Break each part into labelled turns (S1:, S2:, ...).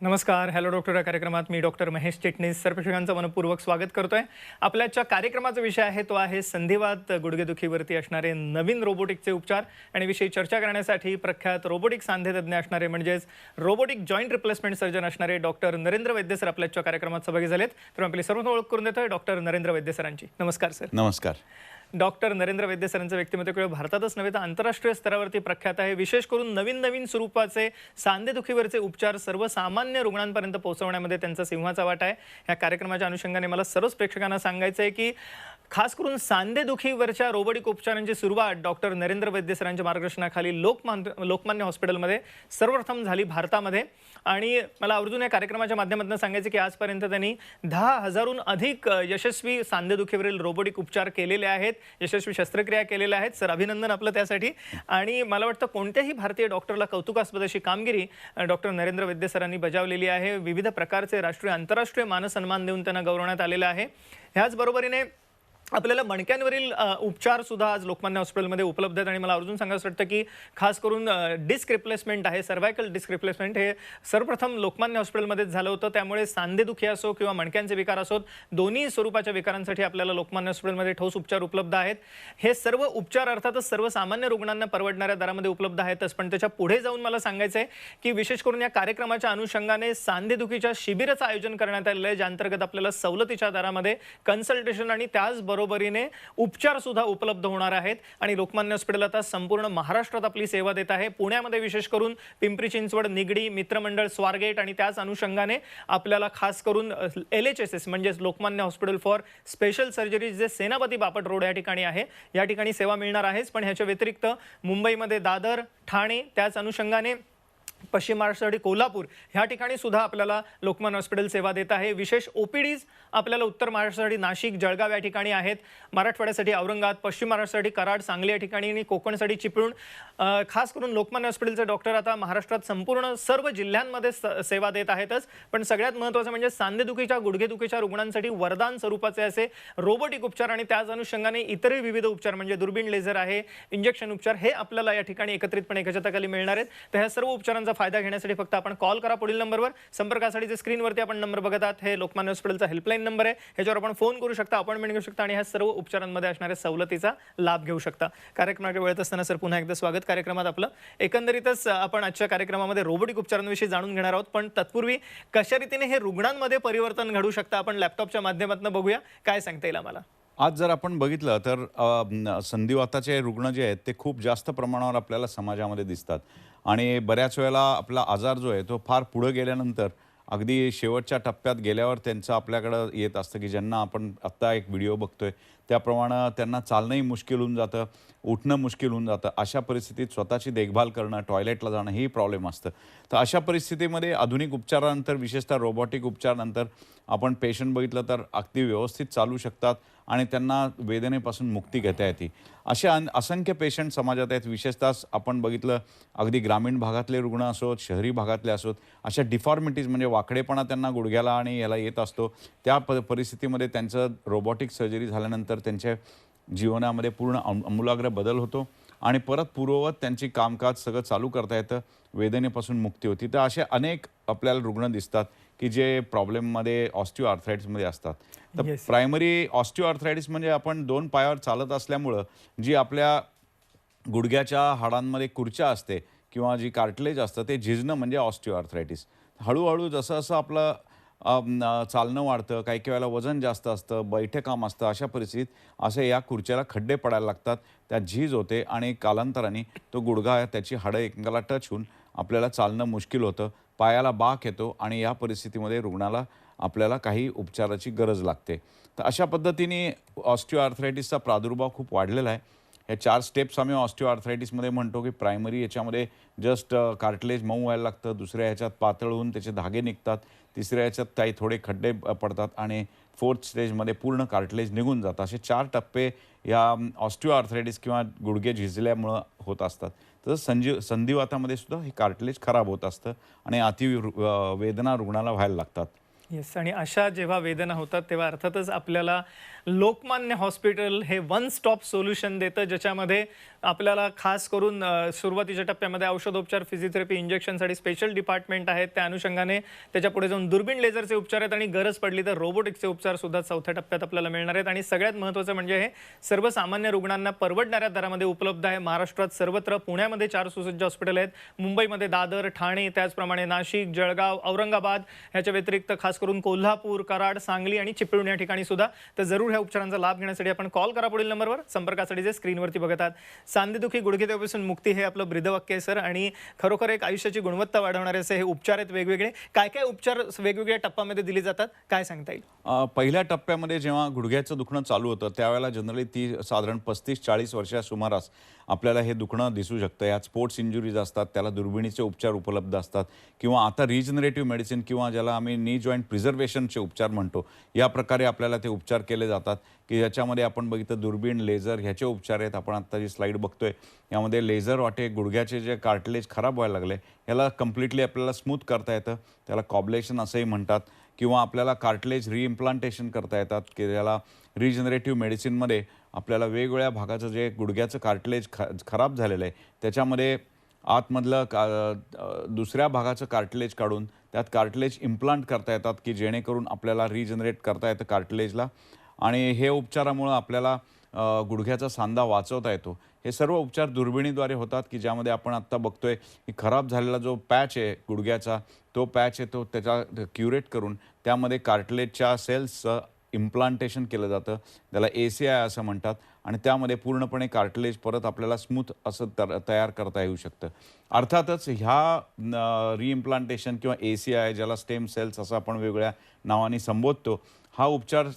S1: नमस्कार. Hello doctor या कार्यक्रमात मी डॉक्टर महेश चिटणीस सर्व प्रेक्षकांचं मनपूर्वक स्वागत करतोय. आपल्याच्या कार्यक्रमाचा विषय आहे तो आहे संधिवात गुडघेदुखीवरती असणारे नवीन रोबोटिकचे उपचार आणि विषयी चर्चा करण्यासाठी प्रख्यात रोबोटिक सांधेतज्ञ असणारे म्हणजेच रोबोटिक जॉईंट रिप्लेसमेंट सर्जन असणारे डॉक्टर नरेंद्र वैद्य सर आपल्याच्या कार्यक्रमात सहभागी झालेत. तर आपली सर्व ओळख करून देतोय डॉक्टर नरेंद्र वैद्य सरांची. नमस्कार सर.
S2: नमस्कार.
S1: डॉक्टर नरेंद्र वैद्य सरांचं व्यक्तिमत्व केवळ भारतातच नव्हे तर आंतरराष्ट्रीय स्तरावरती प्रख्यात आहे. विशेष करून नवीन नवीन स्वरूपाचे सांधेदुखीवरचे उपचार सर्वसामान्य रुग्णांपर्यंत पोहोचवण्यामध्ये त्यांचा सिंहाचा वाटा आहे. या कार्यक्रमाच्या अनुषंगाने मला सर्वच प्रेक्षकांना सांगायचं आहे की खास करून सांधेदुखीवरच्या रोबोटिक उपचारांची सुरुवात डॉक्टर नरेंद्र वैद्य सरांच्या मार्गदर्शनाखाली लोकमान्य हॉस्पिटलमध्ये सर्वप्रथम झाली भारतामध्ये. आणि मला आवर्जून या कार्यक्रमाच्या माध्यमातून सांगायचं की आजपर्यंत त्यांनी 10,000हून अधिक यशस्वी सांधेदुखीवरील रोबोटिक उपचार केलेले आहेत, यशस्वी शस्त्रक्रिया केलेल्या आहेत. सर अभिनंदन आपलं त्यासाठी. आणि मला वाटतं कोणत्याही भारतीय डॉक्टरला कौतुकास्पद अशी कामगिरी डॉक्टर नरेंद्र वैद्य सरांनी बजावलेली आहे. विविध प्रकारचे राष्ट्रीय आंतरराष्ट्रीय मानसन्मान देऊन त्यांना गौरवण्यात आलेला आहे. ह्याच बरोबरीने आपल्याला मणक्यांवरील उपचार सुद्धा आज लोकमान्य हॉस्पिटलमध्ये उपलब्ध आहेत. आणि मला अजून सांगायचं वाटतं की खास करून डिस्क रिप्लेसमेंट आहे, सर्वायकल डिस्क रिप्लेसमेंट हे सर्वप्रथम लोकमान्य हॉस्पिटलमध्येच झालं होतं. त्यामुळे सांधेदुखी असो किंवा मणक्यांचे विकार असोत, दोन्ही स्वरूपाच्या विकारांसाठी आपल्याला लोकमान्य हॉस्पिटलमध्ये ठोस उपचार उपलब्ध आहेत. हे सर्व उपचार अर्थातच सर्वसामान्य रुग्णांना परवडणाऱ्या दरामध्ये उपलब्ध आहेतच. पण त्याच्या पुढे जाऊन मला सांगायचं आहे की विशेष करून या कार्यक्रमाच्या अनुषंगाने सांधेदुखीच्या शिबिराचं आयोजन करण्यात आलेलं आहे, ज्या अंतर्गत आपल्याला सवलतीच्या दरामध्ये कन्सल्टेशन आणि त्याचबरोबरीने उपचार सुद्धा उपलब्ध होणार आहेत. आणि लोकमान्य हॉस्पिटल आता संपूर्ण महाराष्ट्रात आपली सेवा देत आहे. पुण्यामध्ये विशेष करून पिंपरी चिंचवड, निगडी, मित्रमंडळ, स्वारगेट आणि त्याच अनुषंगाने आपल्याला खास करून LHSS म्हणजेच Lokmanya hospital for special surgeries जे सेनापती बापट रोड या ठिकाणी आहे, या ठिकाणी सेवा मिळणार आहेच. पण ह्याच्या व्यतिरिक्त मुंबईमध्ये दादर, ठाणे, त्याच अनुषंगाने पश्चिम महाराष्ट्रासाठी कोल्हापूर ह्या ठिकाणी सुद्धा आपल्याला लोकमान्य हॉस्पिटल सेवा देत आहे. विशेष OPDs आपल्याला उत्तर महाराष्ट्रासाठी नाशिक, जळगाव या ठिकाणी आहेत. मराठवाड्यासाठी औरंगाबाद, पश्चिम महाराष्ट्रासाठी कराड, सांगली या ठिकाणी आणि कोकणसाठी चिपळूण. खास करून लोकमान्य हॉस्पिटलचे डॉक्टर आता महाराष्ट्रात संपूर्ण सर्व जिल्ह्यांमध्ये सेवा देत आहेतच. पण सगळ्यात महत्त्वाचं म्हणजे सांधेदुखीच्या, गुडघेदुखीच्या रुग्णांसाठी वरदान स्वरूपाचे असे रोबोटिक उपचार आणि त्याच अनुषंगाने इतरही विविध उपचार म्हणजे दुर्बीण लेझर आहे, इंजेक्शन उपचार हे आपल्याला या ठिकाणी एकत्रितपणे एका छताखाली मिळणार आहेत. तर ह्या सर्व उपचारांचा फायदा घेण्यासाठी फक्त आपण कॉल करा पुढील नंबरवर. संपर्कासाठी जे स्क्रीनवरती आपण नंबर बघत आहात हे लोकमान्य हॉस्पिटलचा हेल्पलाईन नंबर आहे. ह्याच्यावर आपण फोन करू शकता, अपॉइंटमेंट घेऊ शकता आणि ह्या सर्व उपचारांमध्ये असणाऱ्या सवलतीचा लाभ घेऊ शकता. कार्यक्रमाकडे वळत असताना सर पुन्हा एकदा स्वागत कार्यक्रमात आपलं. एकंदरीतच आपण आजच्या कार्यक्रमामध्ये रोबोटिक उपचारांविषयी जाणून घेणार आहोत. पण तत्पूर्वी कशा रीतीने हे रुग्णांमध्ये परिवर्तन घडू शकतं आपण लॅपटॉपच्या माध्यमातून बघूया. काय सांगता येईल आम्हाला?
S2: आज जर आपण बघितलं तर संधिवाताचे रुग्ण जे आहेत ते खूप जास्त प्रमाणावर आपल्याला समाजामध्ये दिसतात. आणि बऱ्याच वेळेला आपला आजार जो आहे तो फार पुढे गेल्यानंतर अगदी शेवटच्या टप्प्यात गेल्यावर त्यांचं आपल्याकडं येत असतं की ज्यांना आपण आत्ता एक व्हिडिओ बघतोय त्याप्रमाणे त्यांना चालणंही मुश्किल होऊन जातं, उठणं मुश्किल होऊन जातं. अशा परिस्थितीत स्वतःची देखभाल करणं, टॉयलेटला जाणं हेही प्रॉब्लेम असतं. तर अशा परिस्थितीमध्ये आधुनिक उपचारानंतर, विशेषतः रोबोटिक उपचारानंतर आपण पेशंट बघितलं तर अगदी व्यवस्थित चालू शकतात आणि त्यांना वेदनेपासून मुक्ती घेता येते. असे असंख्य पेशंट समाजात आहेत. विशेषतः आपण बघितलं अगदी ग्रामीण भागातले रुग्ण असोत, शहरी भागातले असोत, अशा डिफॉर्मिटीज म्हणजे वाकडेपणा त्यांना गुडघ्याला आणि याला येत असतो. त्या परिस्थितीमध्ये त्यांचं रोबोटिक सर्जरी झाल्यानंतर त्यांच्या जीवनामध्ये पूर्ण आमूलाग्र बदल होतो आणि परत पूर्ववत त्यांची कामकाज सगळं चालू करता येतं, वेदनेपासून मुक्ती होती. तर असे अनेक आपल्याला रुग्ण दिसतात की जे प्रॉब्लेममध्ये ऑस्टिओ आर्थरायटिसमध्ये असतात. तर प्रायमरी ऑस्टिओ आर्थरायटिस म्हणजे आपण दोन पायावर चालत असल्यामुळं जी आपल्या गुडघ्याच्या हाडांमध्ये कुर्च्या असते किंवा जी कार्टिलेज असतं ते झिजणं म्हणजे ऑस्टिओ आर्थरायटिस. हळूहळू जसं जसं आपलं चालणं वाढतं, काही काही वेळेला वजन जास्त असतं, बैठे काम असतं, अशा परिस्थितीत असे या खुर्च्याला खड्डे पडायला लागतात, त्यात झीज होते आणि कालांतराने तो गुडघा त्याची हाडं एकमेकाला टच होऊन आपल्याला चालणं मुश्किल होतं, पायाला बाक येतो आणि या परिस्थितीमध्ये रुग्णाला आपल्याला काही उपचाराची गरज लागते. तर अशा पद्धतीने ऑस्टिओ आर्थरायटिसचा प्रादुर्भाव खूप वाढलेला आहे. हे 4 स्टेप्स आम्ही ऑस्टिओ आर्थरायटिसमध्ये म्हणतो की प्रायमरी याच्यामध्ये जस्ट कार्टिलेज मऊ व्हायला लागतं, दुसऱ्या ह्याच्यात पातळ होऊन त्याचे धागे निघतात, तिसऱ्या ह्याच्यात काही थोडे खड्डे पडतात आणि 4th स्टेजमध्ये पूर्ण कार्टिलेज निघून जातं. असे 4 टप्पे या ऑस्टिओ आर्थरायटिस किंवा गुडघे झिजल्यामुळं होत असतात. तसं संधिवातामध्ये सुद्धा हे कार्टिलेज खराब होत असतं आणि वेदना रुग्णाला व्हायला लागतात.
S1: येस. आणि अशा जेव्हा वेदना होतात तेव्हा अर्थातच आपल्याला लोकमान्य हॉस्पिटल हे वन स्टॉप सोल्युशन देतं, ज्याच्यामध्ये आपल्याला खास करून सुरुवातीच्या टप्प्यामध्ये औषधोपचार, फिजिओथेरपी, इंजेक्शनसाठी स्पेशल डिपार्टमेंट आहेत. त्या अनुषंगाने त्याच्या पुढे जाऊन दुर्बीण लेझरचे उपचार आहेत आणि गरज पडली तर रोबोटिक्सचे उपचार सुद्धा चौथ्या टप्प्यात आपल्याला मिळणार आहेत. आणि सगळ्यात महत्त्वाचं म्हणजे हे सर्वसामान्य रुग्णांना परवडणाऱ्या दरामध्ये उपलब्ध आहे. महाराष्ट्रात सर्वत्र, पुण्यामध्ये 4 सुसज्ज हॉस्पिटल आहेत, मुंबईमध्ये दादर, ठाणे, त्याचप्रमाणे नाशिक, जळगाव, औरंगाबाद, ह्याच्या व्यतिरिक्त खास करून कोल्हापूर, कराड, सांगली आणि चिपळूण या ठिकाणी सुद्धा. तर जरूर ह्या उपचारांचा लाभ घेण्यासाठी आपण कॉल करा पुढील नंबरवर. संपर्कासाठी जे स्क्रीनवरती बघत आहात. सांधेदुखी, गुडघेदुखीपासून मुक्ती हे आपलं ब्रीदवाक्य आहे सर. आणि खरोखर एक आयुष्याची गुणवत्ता वाढवणारे असे हे उपचार आहेत वेगवेगळे. काय काय उपचार वेगवेगळ्या टप्प्यामध्ये दिले जातात, काय सांगता येईल?
S2: पहिल्या टप्प्यामध्ये जेव्हा गुडघ्याचं दुखणं चालू होतं त्यावेळेला जनरली ती साधारण 35-40 वर्षा सुमारास आपल्याला हे दुखणं दिसू शकतं. यात स्पोर्ट्स इंजुरीज असतात, त्याला दुर्बिणीचे उपचार उपलब्ध असतात, किंवा आता रिजनरेटिव्ह मेडिसिन किंवा ज्याला आम्ही नी जॉईंट प्रिझर्वेशनचे उपचार म्हणतो, या प्रकारे आपल्याला ते उपचार केले जातात. की याच्यामध्ये आपण बघितलं दुर्बीण, लेझर ह्याचे उपचार आहेत. आपण आत्ता जी स्लाईड बघतोय यामध्ये लेझर वाटे गुडघ्याचे जे कार्टिलेज खराब व्हायला लागले याला कम्प्लिटली आपल्याला स्मूथ करता येतं, त्याला कॉब्लेशन असंही म्हणतात. किंवा आपल्याला कार्टिलेज रिइम्प्लांटेशन करता येतात, की त्याला रिजनरेटिव्ह मेडिसिनमध्ये आपल्याला वेगवेगळ्या भागाचं जे गुडघ्याचं कार्टिलेज खराब झालेलं आहे त्याच्यामध्ये आतमधलं दुसऱ्या भागाचं कार्टिलेज काढून त्यात कार्टिलेज इम्प्लांट करता येतात, की जेणेकरून आपल्याला रिजनरेट करता येतं कार्टिलेजला. आणि हे उपचारामुळं आपल्याला गुडघ्याचा सांधा वाचवता येतो. हे सर्व उपचार दुर्बिणीद्वारे होतात, की ज्यामध्ये आपण आत्ता बघतोय की खराब झालेला जो पॅच आहे गुडघ्याचा, तो पॅच आहे तो त्याचा क्युरेट करून त्यामध्ये कार्टिलेजच्या सेल्सचं इम्प्लांटेशन केलं जातं. त्याला ACI असं म्हणतात. आणि त्यामध्ये पूर्णपणे कार्टिलेज परत आपल्याला स्मूथ असं तयार करता येऊ शकतं. अर्थातच ह्या रिइम्प्लांटेशन किंवा ACI, ज्याला स्टेम सेल्स असं आपण वेगळ्या नावाने संबोधतो, हा उपचार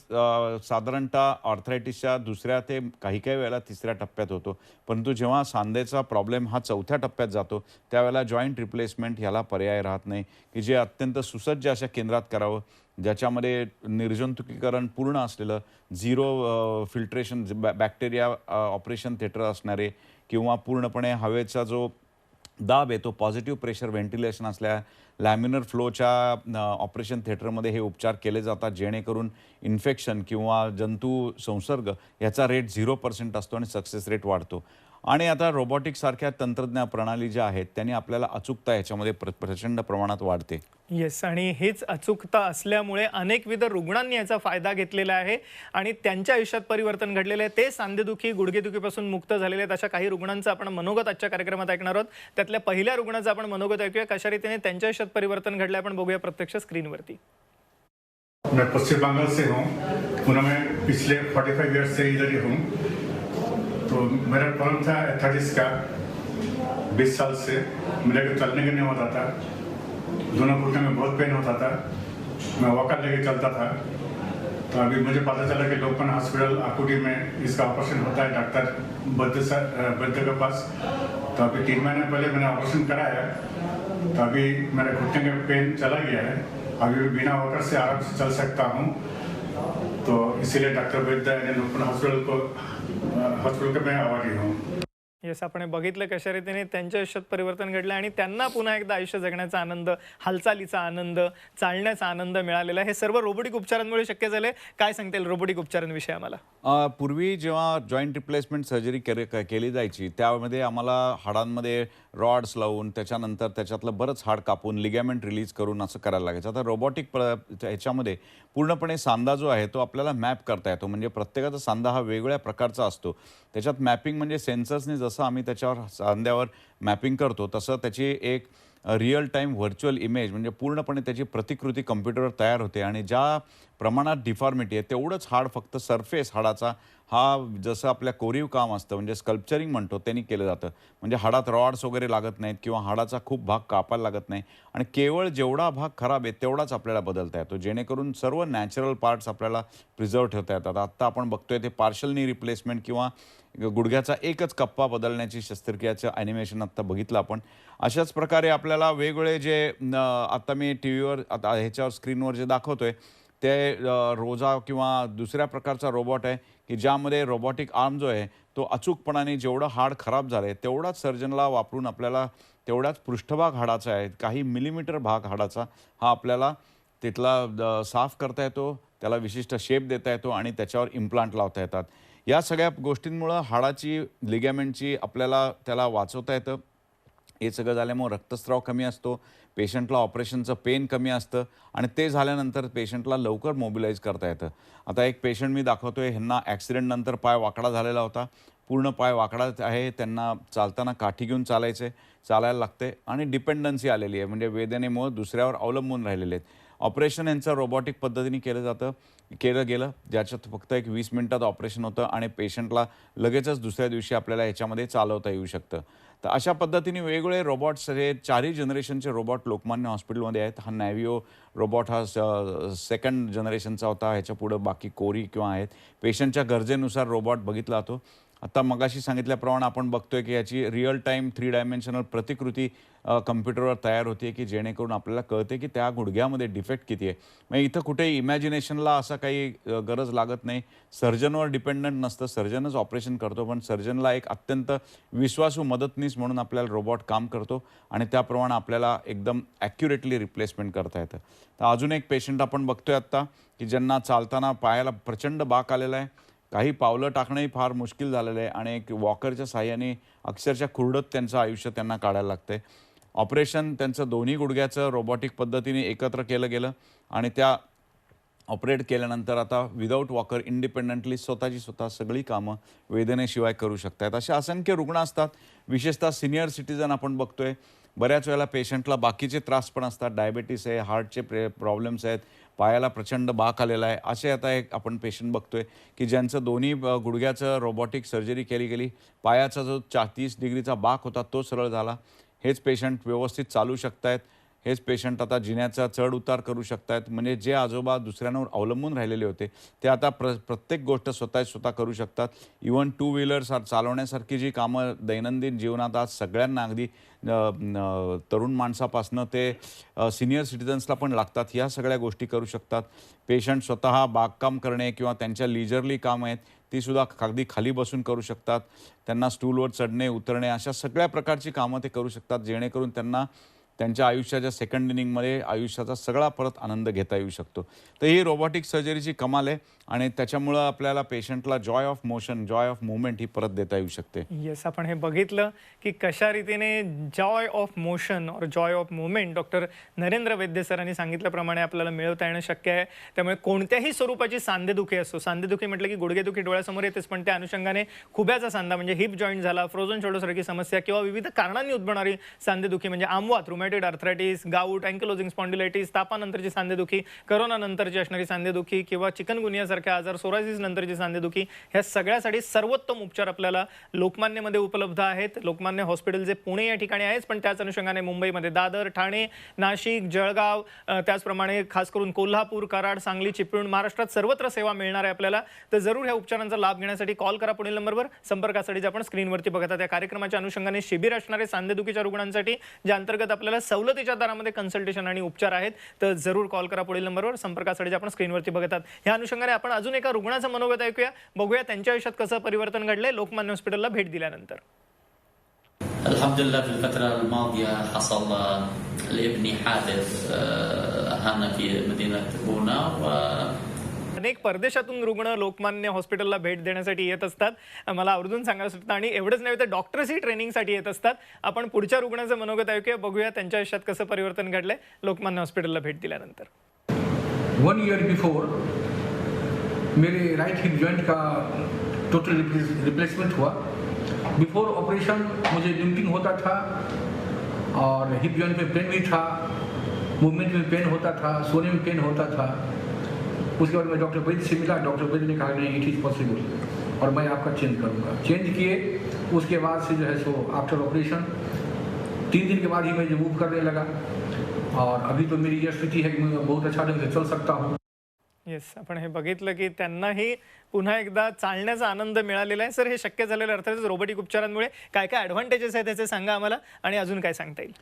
S2: साधारणतः आर्थरायटिसच्या दुसऱ्या ते काही वेळेला तिसऱ्या टप्प्यात होतो. परंतु जेव्हा सांधेचा प्रॉब्लेम हा चौथ्या टप्प्यात जातो त्यावेळेला जॉईंट रिप्लेसमेंट ह्याला पर्याय राहत नाही, की जे अत्यंत सुसज्ज अशा केंद्रात करावं, ज्याच्यामध्ये निर्जंतुकीकरण पूर्ण असलेलं, zero filtration, bacteria operation theatre असणारे, किंवा पूर्णपणे हवेचा जो दाब आहे तो पॉझिटिव्ह प्रेशर व्हेंटिलेशन असल्या लॅमिनर फ्लोच्या ऑपरेशन थिएटरमध्ये हे उपचार केले जातात, जेणेकरून इन्फेक्शन किंवा जंतू संसर्ग याचा रेट 0% असतो आणि सक्सेस रेट वाढतो. आणि आता रोबोटिक्ससारख्या तंत्रज्ञान प्रणाली ज्या आहेत त्यांनी आपल्याला अचूकता याच्यामध्ये प्रचंड प्रमाणात वाढते.
S1: येस. आणि हीच अचूकता असल्यामुळे अनेकविध रुग्णांनी याचा फायदा घेतलेला आहे आणि त्यांच्या आयुष्यात परिवर्तन घडलेलं आहे. ते सांधेदुखी, गुडघेदुखीपासून मुक्त झालेले आहेत. अशा काही रुग्णांचं आपण मनोगत आजच्या कार्यक्रमात ऐकणार आहोत. त्यातल्या पहिल्या रुग्णाचं आपण मनोगत ऐकूया. कशा रीतीने त्यांच्या आयुष्यात परिवर्तन घडलं आपण बघूया प्रत्यक्ष स्क्रीनवरती.
S3: मैं पश्चिम बंगाल से हूँ, पुणे में पिछले 45 ईयर्स से इधर ही हूँ। तो मेरा प्रॉब्लम था एथलेटिक्स का 20 साल से। मेरे को चलने का नहीं होता था, दोनों घुटने में बहुत पेन होता था, मैं वॉकर लेके चलता था। तो अभी मुझे पता चला कि लोकमान्य हॉस्पिटल आकुटी में इसका ऑपरेशन होता है डॉक्टर बद्ध के पास। तो अभी 3 महीने पहले मैंने ऑपरेशन कराया, तो अभी मेरे घुटने का पेन चला गया है। अभी भी बिना वॉकर से आराम से चल सकता हूँ। तो इसीलिए डॉक्टर बद्ध यानी लोकमान्य हॉस्पिटल का मैं आभारी हूँ।
S1: येस. आपण बघितलं कशा रीतीने त्यांच्या आयुष्यात परिवर्तन घडलं आणि त्यांना पुन्हा एकदा आयुष्य जगण्याचा आनंद, हालचालीचा आनंद, चालण्याचा आनंद मिळालेला आहे. हे सर्व रोबोटिक उपचारांमुळे शक्य झाले. काय सांगता येईल रोबोटिक उपचारांविषयी आम्हाला?
S2: पूर्वी जेव्हा जॉईंट रिप्लेसमेंट सर्जरी केली जायची त्यामध्ये आम्हाला हाडांमध्ये रॉड्स लावून त्याच्यानंतर त्याच्यातलं बरंच हाड कापून लिगॅमेंट रिलीज करून असं करायला लागायचं. आता रोबोटिक ह्याच्यामध्ये पूर्णपणे सांधा जो आहे तो आपल्याला मॅप करता येतो. म्हणजे प्रत्येकाचा सांधा हा वेगवेगळ्या प्रकारचा असतो. त्याच्यात मॅपिंग म्हणजे सेन्सर्सने जसं आम्ही त्याच्यावर सांध्यावर मॅपिंग करतो तसं त्याची एक रिअल टाईम व्हर्च्युअल इमेज म्हणजे पूर्णपणे त्याची प्रतिकृती कम्प्युटरवर तयार होते. आणि ज्या प्रमाणात डिफॉर्मिटी आहे तेवढंच हाड, फक्त सरफेस हाडाचा हा जसं आपल्या कोरीव काम असतं म्हणजे स्कल्पचरिंग म्हणतो त्यांनी केलं जातं. म्हणजे हाडात रॉड्स वगैरे लागत नाहीत किंवा हाडाचा खूप भाग कापायला लागत नाही आणि केवळ जेवढा भाग खराब आहे तेवढाच आपल्याला बदलता येतो, जेणेकरून सर्व नॅचरल पार्ट्स आपल्याला प्रिझर्व ठेवता येतात. आत्ता आपण बघतोय ते पार्शल नी रिप्लेसमेंट किंवा गुडघ्याचा एकच कप्पा बदलण्याची शस्त्रक्रियाचं ॲनिमेशन आत्ता बघितलं आपण. अशाच प्रकारे आपल्याला वेगवेगळे जे आता मी टीव्हीवर आता ह्याच्यावर स्क्रीनवर जे दाखवतोय ते रोजा किंवा दुसऱ्या प्रकारचा रोबोट आहे की ज्यामध्ये रोबोटिक आर्म जो आहे तो अचूकपणाने जेवढं हाड खराब झालं आहे तेवढाच सर्जनला वापरून आपल्याला तेवढाच पृष्ठभाग हाडाचा आहे, काही मिलीमीटर भाग हाडाचा हा आपल्याला तिथला साफ करता येतो, त्याला विशिष्ट शेप देता येतो आणि त्याच्यावर इम्प्लांट लावता येतात. या सगळ्या गोष्टींमुळं हाडाची, लिगामेंटची आपल्याला त्याला वाचवता येतं. हे सगळं झाल्यामुळं रक्तस्राव कमी असतो, पेशंटला ऑपरेशनचं पेन कमी असतं आणि ते झाल्यानंतर पेशंटला लवकर मोबिलाईज करता येतं. आता एक पेशंट मी दाखवतोय, ह्यांना ॲक्सिडेंटनंतर पाय वाकडा झालेला होता. पूर्ण पाय वाकडा आहे. त्यांना चालताना काठी घेऊन चालायला लागते आणि डिपेंडन्सी आलेली आहे. म्हणजे वेदनेमुळं दुसऱ्यावर अवलंबून राहिलेले आहेत. ऑपरेशन यांचं रोबोटिक पद्धतीने केलं गेलं, ज्याच्यात फक्त एक 20 मिनिटात ऑपरेशन होतं आणि पेशंटला लगेचच दुसऱ्या दिवशी आपल्याला याच्यामध्ये चालवता येऊ शकतं. तर अशा पद्धतीने वेगवेगळे रोबोट्स हे 4ही जनरेशनचे रोबोट लोकमान्य हॉस्पिटलमध्ये आहेत. हा नॅव्हिओ रोबोट हा सेकंड जनरेशनचा होता. ह्याच्या पुढं बाकी कोरी किंवा आहेत. पेशंटच्या गरजेनुसार रोबोट बघितला जातो. आता मगाशी सांगितल्याप्रमाणे आपण बघतोय की याची रिअल टाईम 3 डायमेन्शनल प्रतिकृती कम्प्युटरवर तयार होते की जेणेकरून आपल्याला कळते की त्या गुडघ्यामध्ये डिफेक्ट किती आहे. मग इथं कुठेही इमॅजिनेशनला असं काही गरज लागत नाही. सर्जनवर डिपेंडंट नसतं. सर्जनच ऑपरेशन करतो, पण सर्जनला एक अत्यंत विश्वासू मदतनीस म्हणून आपल्याला रोबोट काम करतो आणि त्याप्रमाणे आपल्याला एकदम ॲक्युरेटली रिप्लेसमेंट करता येतं. तर अजून एक पेशंट आपण बघतोय आत्ता की ज्यांना चालताना पायाला प्रचंड बाक आलेला आहे. काही पावलं टाकणंही फार मुश्किल झालेलं आहे आणि एक वॉकरच्या साहाय्याने अक्षरशः खुरडत त्यांचं आयुष्य त्यांना काढायला लागतंय. ऑपरेशन त्यांचं दोन्ही गुडघ्याचं रोबोटिक पद्धतीने एकत्र केलं गेलं आणि त्या ऑपरेट केल्यानंतर आता विदाऊट वॉकर इंडिपेंडंटली स्वतः सगळी कामं वेदनेशिवाय करू शकतात. असे असंख्य रुग्ण असतात. विशेषतः सिनियर सिटीजन आपण बघतोय. बऱ्याच वेळेला पेशंटला बाकीचे त्रास पण असतात. डायबिटीस आहे, हार्टचे प्रॉब्लेम्स आहेत, पायाला प्रचंड बाक आलेला आहे. असे आता एक आपण पेशंट बघतोय की ज्यांचं दोन्ही गुडघ्याचं रोबोटिक सर्जरी केली गेली. पायाचा जो 30 डिग्रीचा बाक होता तो सरळ झाला. हेच पेशंट व्यवस्थित चालू शकतायत. हेच पेशंट आता जिन्याचा चढ उतार करू शकतायत. म्हणजे जे आजोबा दुसऱ्यांवर अवलंबून राहिलेले होते ते आता प्रत्येक गोष्ट स्वतः करू शकतात. इव्हन टू व्हीलर्स चालवण्यासारखी जी कामं दैनंदिन जीवनात आज सगळ्यांना अगदी तरुण माणसापासनं ते सिनियर सिटिझन्सला पण लागतात. ह्या सगळ्या गोष्टी करू शकतात. पेशंट स्वतः बागकाम करणे किंवा त्यांच्या लिजरली कामं आहेत तीसुद्धा अगदी खाली बसून करू शकतात. त्यांना स्टूलवर चढणे, उतरणे अशा सगळ्या प्रकारची कामं ते करू शकतात, जेणेकरून त्यांना त्यांच्या आयुष्याच्या सेकंड इनिंगमध्ये आयुष्याचा सगळा परत आनंद घेता येऊ शकतो. तर ही रोबोटिक सर्जरीची कमाल आहे आणि त्याच्यामुळं आपल्याला पेशंटला joy of motion, joy of movement ही परत देता येऊ शकते.
S1: येस, आपण हे बघितलं की कशा रीतीने जॉय ऑफ मोशन और joy of movement doctor Narendra Vaidya सरांनी सांगितल्याप्रमाणे आपल्याला मिळवता येणं शक्य आहे. त्यामुळे कोणत्याही स्वरूपाची सांधेदुखी असो, सांधेदुखी म्हटलं की गुडघेदुखी डोळ्यासमोर येतेच, पण त्या अनुषंगाने खुब्याचा सांधा म्हणजे हिप जॉईंट झाला, फ्रोझन शोल्डरसारखी समस्या किंवा विविध कारणांनी उद्भवणारी सांधेदुखी म्हणजे आमवात, rheumatoid arthritis, gout, ankylosing spondylitis, तापानंतरची सांधेदुखी, करोना नंतरची असणारी सांधेदुखी किंवा चिकनगुनिया सारख्या आजार, सोरायसिस नंतरची सांधेदुखी, ह्या सगळ्यासाठी सर्वोत्तम उपचार आपल्याला लोकमान्यमध्ये उपलब्ध आहेत. लोकमान्य हॉस्पिटल जे पुणे या ठिकाणी आहेच, पण त्याच अनुषंगाने मुंबईमध्ये दादर, ठाणे, नाशिक, जळगाव, त्याचप्रमाणे खास करून कोल्हापूर, कराड, सांगली, चिपळूण, महाराष्ट्रात सर्वत्र सेवा मिळणार आहे आपल्याला. तर जरूर ह्या उपचारांचा लाभ घेण्यासाठी कॉल करा पुढील नंबरवर. संपर्कासाठी जे आपण स्क्रीनवरती बघत आहात, त्या कार्यक्रमाच्या अनुषंगाने शिबिर असणारे सांधेदुखीच्या रुग्णांसाठी, ज्या अंतर्गत आपल्याला सवलतीच्या दरामध्ये कन्सल्टेशन आणि उपचार आहेत. तर जरूर कॉल करा पुढील नंबरवर. संपर्कासाठी जे आपण स्क्रीनवरती बघत आहात. ह्या अनुषंगाने आपण अजून एका रुग्णाचं मनोगत ऐकूया, बघूया त्यांच्या आयुष्यात कसं परिवर्तन घडलंय लोकमान्य हॉस्पिटलला भेट दिल्यानंतर.
S4: الحمد لله في الفترة الماضية حصل لابني حادث هنا في مدينة بونا
S1: अनेक परदेशातून रुग्ण लोकमान्य हॉस्पिटलला भेट देण्यासाठी येत असतात. मला आवर्जून सांगायचं होतं आणि एवढंच नव्हे तर डॉक्टर्सही ट्रेनिंगसाठी येत असतात. आपण पुढच्या रुग्णाचं मनोगत ऐकूया, बघूया त्यांच्या आयुष्यात कसं परिवर्तन घडलंय लोकमान्य हॉस्पिटलला भेट दिल्यानंतर.
S5: 1 year before मेरे राइट हिप जॉइंट का टोटल रिप्लेसमेंट हुआ. बिफोर ऑपरेशन मुझे लिम्पिंग होता था और हिप जॉइंट में पेन भी था, मूवमेंट में पेन होता था, सोने में पेन होता था. उसके बाद मैं डॉक्टर वैद्य से मिला. डॉक्टर वैद्य ने कहा नहीं, इट इज़ पॉसिबल और मैं आपका चेंज करूँगा. चेंज किए. उसके बाद से जो है सो आफ्टर ऑपरेशन 3 दिन के बाद ही मैं जो मूव करने लगा और अभी तो मेरी यह स्थिति है कि मैं बहुत अच्छा ढंग से चल सकता हूँ.
S1: येस, आपण हे बघितलं की त्यांनाही पुन्हा एकदा चालण्याचा आनंद मिळालेला आहे. सर, हे शक्य झालेलं अर्थातच रोबोटिक उपचारांमुळे. काय काय ॲडव्हान्टेजेस आहेत त्याचे सांगा आम्हाला आणि अजून काय सांगता येईल?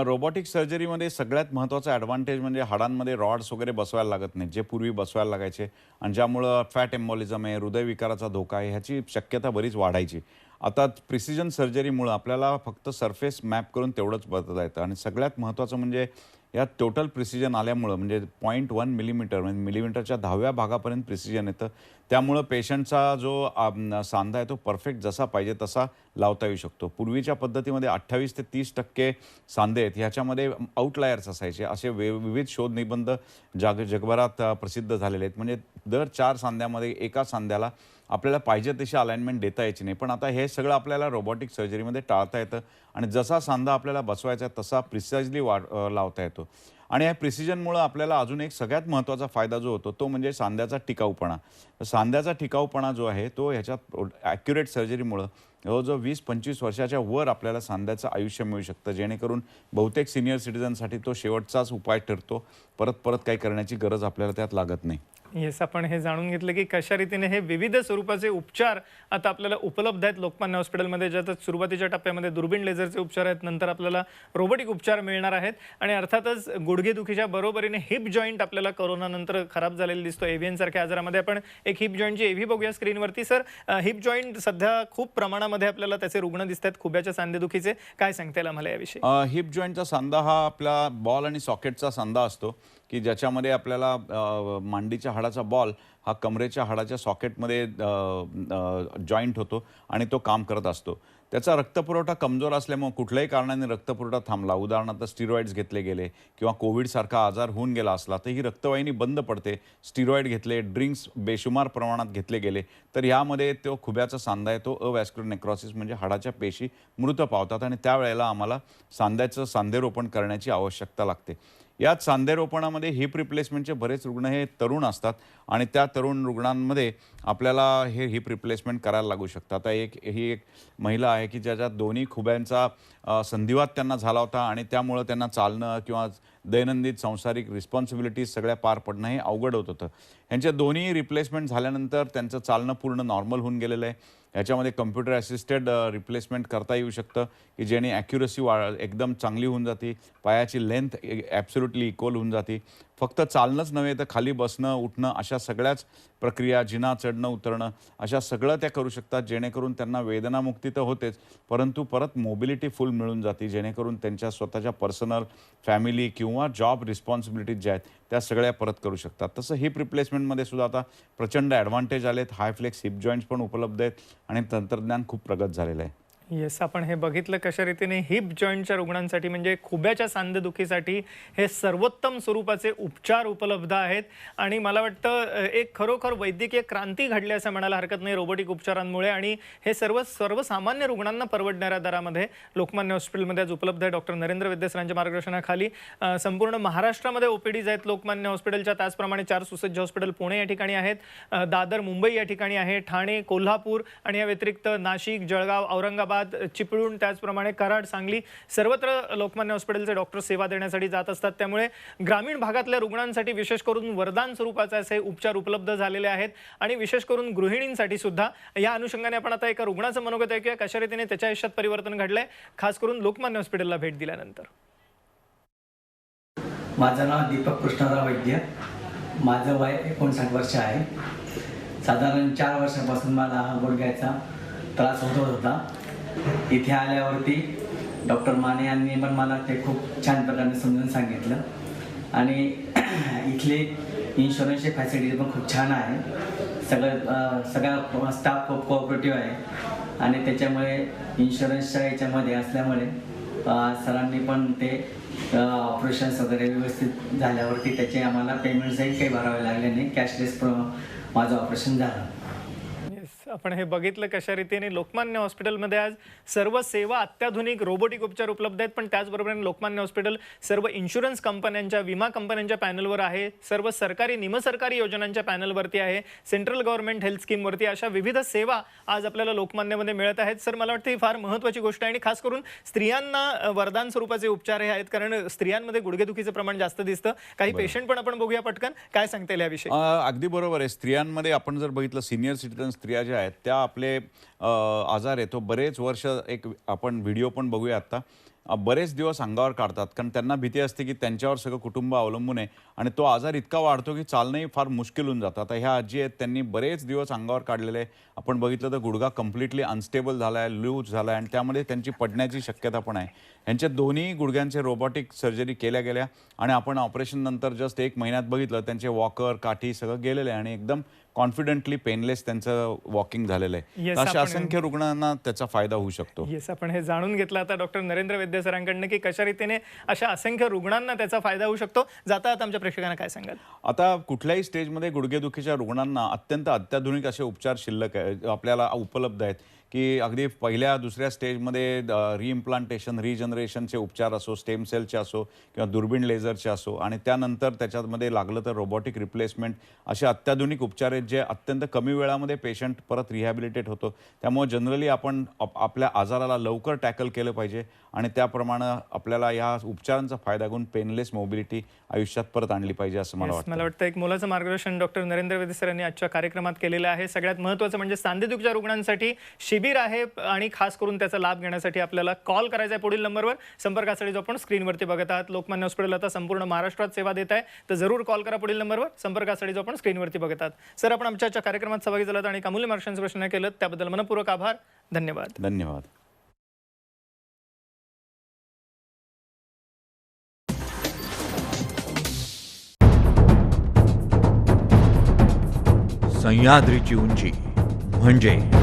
S2: रोबोटिक सर्जरीमध्ये सगळ्यात महत्त्वाचा ॲडव्हान्टेज म्हणजे हाडांमध्ये रॉड्स वगैरे बसवायला लागत नाहीत, जे पूर्वी बसवायला लागायचे आणि ज्यामुळं फॅट एम्बॉलिझम आहे, हृदयविकाराचा धोका आहे, ह्याची शक्यता बरीच वाढायची. आता प्रिसिजन सर्जरीमुळं आपल्याला फक्त सरफेस मॅप करून तेवढंच बदलता येतं आणि सगळ्यात महत्त्वाचं म्हणजे या टोटल प्रिसिजन आल्यामुळं म्हणजे 0.1 मिलीमीटर म्हणजे मिलीमीटरच्या 10व्या भागापर्यंत प्रिसिजन येतं. त्यामुळं पेशंटचा जो सांधा आहे तो परफेक्ट जसा पाहिजे तसा लावता येऊ शकतो. पूर्वीच्या पद्धतीमध्ये 28 ते 30% सांधे आहेत ह्याच्यामध्ये आउटलायर्स असायचे. असे विविध शोध निबंध जगभरात प्रसिद्ध झालेले आहेत. म्हणजे दर 4 सांध्यामध्ये एका सांध्याला आपल्याला पाहिजे तशी अलाइनमेंट देता यायची नाही. पण आता हे सगळं आपल्याला रोबोटिक सर्जरीमध्ये टाळता येतं आणि जसा सांधा आपल्याला बसवायचा आहे तसा प्रिसाइजली लावता येतो. आणि या प्रिसिजनमुळं आपल्याला अजून एक सगळ्यात महत्त्वाचा फायदा जो होतो तो म्हणजे सांध्याचा टिकाऊपणा. सांध्याचा टिकाऊपणा जो आहे तो ह्याच्यात ॲक्युरेट सर्जरीमुळं जवळजवळ 20-25 वर्षाच्या वर आपल्याला सांध्याचं आयुष्य मिळू शकतं, जेणेकरून बहुतेक सिनियर सिटीजनसाठी तो शेवटचाच उपाय ठरतो. परत परत काही करण्याची गरज आपल्याला त्यात लागत नाही.
S1: येस, आपण हे जाणून घेतलं की कशा रीतीने हे विविध स्वरूपाचे उपचार आता आपल्याला उपलब्ध आहेत लोकमान्य हॉस्पिटलमध्ये. ज्यात सुरुवातीच्या टप्प्यामध्ये दुर्बीण लेझरचे उपचार आहेत, नंतर आपल्याला रोबोटिक उपचार मिळणार आहेत आणि अर्थातच गुडघेदुखीच्या बरोबरीने हिप जॉईंट आपल्याला कोरोनानंतर खराब झालेला दिसतो. एव्हीएन सारख्या आजारामध्ये आपण एक हिप जॉईंटची एव्ही बघूया स्क्रीनवरती. सर, हिप जॉईंट सध्या खूप प्रमाणामध्ये आपल्याला त्याचे रुग्ण दिसत आहेत खुब्याच्या सांधेदुखीचे. काय सांगता येईल आम्हाला याविषयी?
S2: हिप जॉईंटचा सांधा हा आपला बॉल आणि सॉकेटचा सांधा असतो की ज्याच्यामध्ये आपल्याला मांडीच्या हाडाचा बॉल हा कमरेच्या हाडाच्या सॉकेटमध्ये जॉईंट होतो आणि तो काम करत असतो. त्याचा रक्तपुरवठा कमजोर असल्यामुळे कुठल्याही कारणाने रक्तपुरवठा थांबला, उदाहरणार्थ स्टिरॉइड्स घेतले गेले किंवा कोविडसारखा आजार होऊन गेला असला तर ही रक्तवाहिनी बंद पडते. स्टिरॉइड घेतले, ड्रिंक्स बेशुमार प्रमाणात घेतले गेले तर यामध्ये तो खुब्याचा सांधा आहे तो अवॅस्क्युलर नेक्रॉसिस म्हणजे हाडाच्या पेशी मृत पावतात आणि त्यावेळेला आम्हाला सांध्याचं सांधेरोपण करण्याची आवश्यकता लागते. यात सांधेरोपणामध्ये हिप रिप्लेसमेंटचे बरेच रुग्ण हे तरुण असतात आणि त्या तरुण रुग्णांमध्ये आपल्याला हे हिप रिप्लेसमेंट करायला लागू शकतं. आता ही एक महिला आहे की ज्याच्यात दोन्ही खुब्यांचा संधिवात त्यांना झाला होता आणि त्यामुळं त्यांना चालणं किंवा दैनंदिन सांसारिक रिस्पॉन्सिबिलिटीज सगळ्या पार पडणं हे अवघड होत होतं. ह्यांच्या दोन्ही रिप्लेसमेंट झाल्यानंतर त्यांचं चालणं पूर्ण नॉर्मल होऊन गेलेलं आहे. ह्याच्यामध्ये कम्प्युटर असिस्टेड रिप्लेसमेंट करता येऊ शकतं की ज्याने ॲक्युरसी एकदम चांगली होऊन जाते, पायाची लेंथ ॲब्सोल्युटली इक्वल होऊन जाते. फक्त चालणंच नव्हे तर खाली बसणं उठणं अशा सगळ्याच प्रक्रिया, जिना चढणं उतरणं अशा सगळं त्या करू शकतात, जेणेकरून त्यांना वेदनामुक्ती तर होतेच परंतु परत मोबिलिटी फुल मिळून जाते, जेणेकरून त्यांच्या स्वतःच्या पर्सनल, फॅमिली किंवा जॉब रिस्पॉन्सिबिलिटीज ज्या आहेत त्या सगळ्या परत करू शकतात. तसं हिप रिप्लेसमेंटमध्ये सुद्धा आता प्रचंड ॲडव्हान्टेज आलेत. हाय फ्लेक्स हिप जॉईंट्स पण उपलब्ध आहेत आणि तंत्रज्ञान खूप प्रगत झालेलं आहे.
S1: येस, आपण हे बघितलं कशा रीतीने हिप जॉईंटच्या रुग्णांसाठी म्हणजे खुब्याच्या सांधेदुखीसाठी हे सर्वोत्तम स्वरूपाचे उपचार उपलब्ध आहेत आणि मला वाटतं एक खरोखर वैद्यकीय क्रांती घडली असं म्हणायला हरकत नाही रोबोटिक उपचारांमुळे आणि हे सर्वसामान्य रुग्णांना परवडणाऱ्या दरामध्ये लोकमान्य हॉस्पिटलमध्ये आज उपलब्ध आहे. डॉक्टर नरेंद्र वैद्य सरांच्या मार्गदर्शनाखाली संपूर्ण महाराष्ट्रामध्ये ओपीडीज आहेत लोकमान्य हॉस्पिटलच्या. त्याचप्रमाणे 4 सुसज्ज हॉस्पिटल पुणे या ठिकाणी आहेत, दादर मुंबई या ठिकाणी आहे, ठाणे, कोल्हापूर आणि या व्यतिरिक्त नाशिक, जळगाव, औरंगाबाद, चिपळूण, त्याचप्रमाणे कराड, सांगली सर्वत्र लोकमान्य हॉस्पिटलचे डॉक्टर सेवा देण्यासाठी जात असतात. त्यामुळे ग्रामीण भागातल्या रुग्णांसाठी विशेष करून वरदान स्वरूपाचे असे उपचार उपलब्ध झालेले आहेत आणि विशेष करून गृहिणींसाठी सुद्धा. या अनुषंगाने आपण आता एका रुग्णाचं मनोगत ऐकूया कशा रीतीने त्याच्या आयुष्यात परिवर्तन घडलंय खास करून लोकमान्य हॉस्पिटलला भेट दिल्यानंतर.
S6: माझं नाव दीपक कृष्णराव वैद्य, माझं वय 59 वर्ष आहे. साधारण 4 वर्षापासून मला गुडघ्याचा त्रास होत होता. इथे आल्यावरती डॉक्टर माने यांनी पण मला ते खूप छान प्रकारे समजून सांगितलं आणि इथले इन्शुरन्सची फॅसिलिटी पण खूप छान आहे. सगळा स्टाफ खूप कोऑपरेटिव्ह आहे आणि त्याच्यामुळे इन्शुरन्सच्या याच्यामध्ये असल्यामुळे सरांनी पण ते ऑपरेशन्स वगैरे व्यवस्थित झाल्यावरती त्याचे आम्हाला पेमेंट्सही काही भरावे लागले नाही. कॅशलेस माझं ऑपरेशन झालं.
S1: आपण हे बघितलं कशा रीतीने लोकमान्य हॉस्पिटलमध्ये आज सर्व सेवा अत्याधुनिक रोबोटिक उपचार उपलब्ध आहेत. पण त्याचबरोबर लोकमान्य हॉस्पिटल सर्व इन्शुरन्स कंपन्यांच्या, विमा कंपन्यांच्या पॅनलवर आहे, सर्व सरकारी निमसरकारी योजनांच्या पॅनलवरती आहे, सेंट्रल गव्हर्नमेंट हेल्थ स्कीमवरती. अशा विविध सेवा आज आपल्याला लोकमान्यमध्ये मिळत आहेत. सर, मला वाटतं ही फार महत्त्वाची गोष्ट आहे आणि खास करून स्त्रियांना वरदान स्वरूपाचे उपचार हे आहेत कारण स्त्रियांमध्ये गुडघेदुखीचं प्रमाण जास्त दिसतं. काही पेशंट पण आपण बघूया पटकन. काय सांगता येईल याविषयी?
S2: अगदी बरोबर आहे. स्त्रियांमध्ये आपण जर बघितलं सिनियर सिटीजन स्त्रिया ज्या आहेत त्या आपले आजार आहे तो बरेच वर्ष एक आपण व्हिडिओ पण बघूया आता बरेच दिवस अंगावर काढतात, कारण त्यांना भीती असते की त्यांच्यावर सगळं कुटुंब अवलंबून आहे आणि तो आजार इतका वाढतो की चालणंही फार मुश्किल होऊन जातं. आता ह्या आजी आहेत, त्यांनी बरेच दिवस अंगावर काढलेले आहे. आपण बघितलं तर गुडघा कम्प्लिटली अनस्टेबल झाला आहे, लूज झाला आहे आणि त्यामध्ये त्यांची पडण्याची शक्यता पण आहे. यांच्या दोन्ही गुडघ्यांचे रोबोटिक सर्जरी केल्या गेल्या आणि आपण ऑपरेशननंतर जस्ट 1 महिन्यात बघितलं त्यांचे वॉकर, काठी सगळं गेलेलं आहे आणि एकदम कॉन्फिडेंटली पेनलेस त्यांचं वॉकिंग झालेलं आहे.
S1: Yes,
S2: तर अशा
S1: आपण-
S2: असंख्य रुग्णांना त्याचा फायदा होऊ शकतो.
S1: येस, आपण हे जाणून घेतलं आता डॉक्टर नरेंद्र वैद्य सरांकडनं की कशा रीतीने अशा असंख्य रुग्णांना त्याचा फायदा होऊ शकतो. जाता आता आमच्या प्रेक्षकांना काय सांगाल?
S2: आता कुठल्याही स्टेजमध्ये गुडघेदुखीच्या रुग्णांना अत्यंत अत्याधुनिक असे उपचार शिल्लक आपल्याला उपलब्ध आहेत की अगदी पहिल्या दुसऱ्या स्टेजमध्ये रिइम्प्लांटेशन, रिजनरेशनचे उपचार असो, स्टेम सेलचे असो किंवा दुर्बीण लेझरचे असो आणि त्यानंतर त्याच्यामध्ये लागलं तर रोबोटिक रिप्लेसमेंट, असे अत्याधुनिक उपचार आहेत जे अत्यंत कमी वेळामध्ये पेशंट परत रिहॅबिलिटेट होतो. त्यामुळे जनरली आपण आपल्या आजाराला लवकर टॅकल केलं पाहिजे आणि त्याप्रमाणे आपल्याला या उपचारांचा फायदा घेऊन पेनलेस मोबिलिटी आयुष्यात परत आणली पाहिजे असं मला
S1: Yes,
S2: वाटतं.
S1: मला वाटतं एक मोलाचं मार्गदर्शन डॉक्टर नरेंद्र वैद्य सर यांनी आजच्या कार्यक्रमात केलेलं आहे. सगळ्यात महत्त्वाचं म्हणजे सांधेदुखीच्या रुग्णांसाठी शिबिर आहे आणि खास करून त्याचा लाभ घेण्यासाठी आपल्याला कॉल करायचा आहे पुढील नंबरवर. संपर्कासाठी जो आपण स्क्रीनवरती बघत आहात, लोकमान्य हॉस्पिटल आता संपूर्ण महाराष्ट्रात सेवा देत आहे, तर जरूर कॉल करा पुढील नंबरवर. संपर्कासाठी जो आपण स्क्रीनवरती बघत आहात. सर, आपण आमच्या कार्यक्रमात सहभागी झालात आणि अमूल्य मार्गदर्शनाचे प्रश्न केलं त्याबद्दल मनपूर्वक आभार. धन्यवाद.
S2: धन्यवाद.
S7: सह्याद्रीची उंची म्हणजे